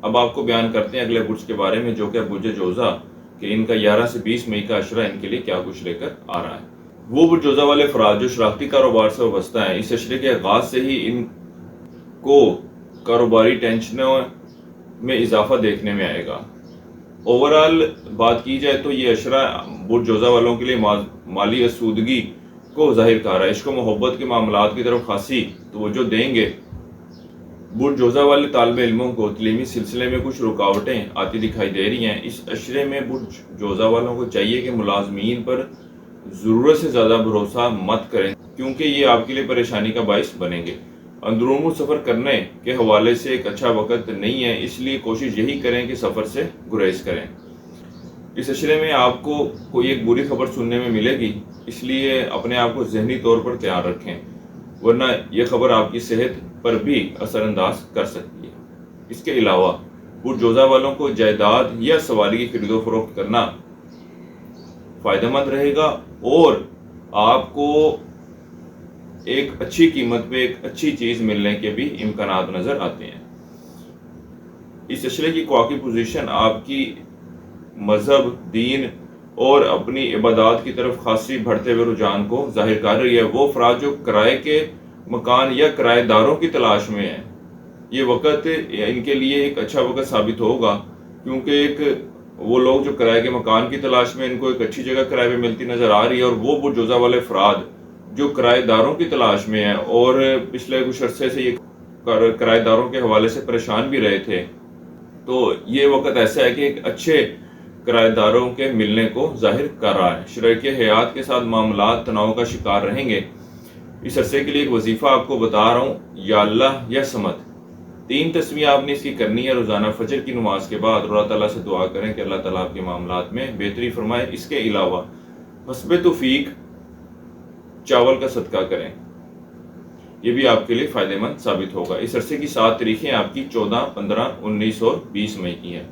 اب آپ کو بیان کرتے ہیں اگلے برج کے بارے میں جو کہ برج جوزا، کہ ان کا 11 سے 20 مئی کا عشرہ ان کے لیے کیا کچھ لے کر آ رہا ہے۔ وہ برج جوزا والے افراد جو شراکتی کاروبار سے وابستہ ہیں، اس عشرے کے آغاز سے ہی ان کو کاروباری ٹینشنوں میں اضافہ دیکھنے میں آئے گا۔ اوورال بات کی جائے تو یہ عشرہ برج جوزا والوں کے لیے مالی آسودگی کو ظاہر کر رہا ہے، عشق و محبت کے معاملات کی طرف خاصی توجہ دیں گے۔ برج جوزا والے طالب علموں کو تعلیمی سلسلے میں کچھ رکاوٹیں آتی دکھائی دے رہی ہیں۔ اس عشرے میں برج جوزا والوں کو چاہیے کہ ملازمین پر ضرورت سے زیادہ بھروسہ مت کریں، کیونکہ یہ آپ کے لیے پریشانی کا باعث بنیں گے۔ اندرون سفر کرنے کے حوالے سے ایک اچھا وقت نہیں ہے، اس لیے کوشش یہی کریں کہ سفر سے گریز کریں۔ اس عشرے میں آپ کو کوئی ایک بری خبر سننے میں ملے گی، اس لیے اپنے آپ کو ذہنی طور پر تیار رکھیں، ورنہ یہ خبر آپ کی صحت پر بھی اثر انداز کر سکتی ہے۔ اس کے علاوہ برج جوزا والوں کو جائیداد یا سواری کی خرید و فروخت کرنا فائدہ مند رہے گا، اور آپ کو ایک اچھی قیمت پہ ایک اچھی چیز ملنے کے بھی امکانات نظر آتے ہیں۔ اس عشرے کی خواکی پوزیشن آپ کی مذہب، دین اور اپنی عبادات کی طرف خاصی بڑھتے ہوئے رجحان کو ظاہر کر رہی ہے۔ وہ افراد جو کرائے کے مکان یا کرائے داروں کی تلاش میں ہیں، یہ وقت ان کے لیے ایک اچھا وقت ثابت ہوگا، کیونکہ وہ لوگ جو کرائے کے مکان کی تلاش میں، ان کو ایک اچھی جگہ کرائے پہ ملتی نظر آ رہی ہے، اور وہ برج جوزا والے افراد جو کرائے داروں کی تلاش میں ہیں اور پچھلے کچھ عرصے سے یہ کرائے داروں کے حوالے سے پریشان بھی رہے تھے، تو یہ وقت ایسا ہے کہ ایک اچھے کرائے داروں کے ملنے کو ظاہر کر رہا ہے۔ شریک حیات کے ساتھ معاملات تناؤ کا شکار رہیں گے۔ اس عرصے کے لیے ایک وظیفہ آپ کو بتا رہا ہوں، یا اللہ یا سمت، 3 تسمیہ آپ نے اس کی کرنی ہے روزانہ فجر کی نماز کے بعد، اور اللہ تعالیٰ سے دعا کریں کہ اللہ تعالیٰ آپ کے معاملات میں بہتری فرمائے۔ اس کے علاوہ حسب توفیق چاول کا صدقہ کریں، یہ بھی آپ کے لیے فائدہ مند ثابت ہوگا۔ اس عرصے کی 7 تاریخیں آپ کی 14، 15، 19 اور 20 مئی کی ہیں۔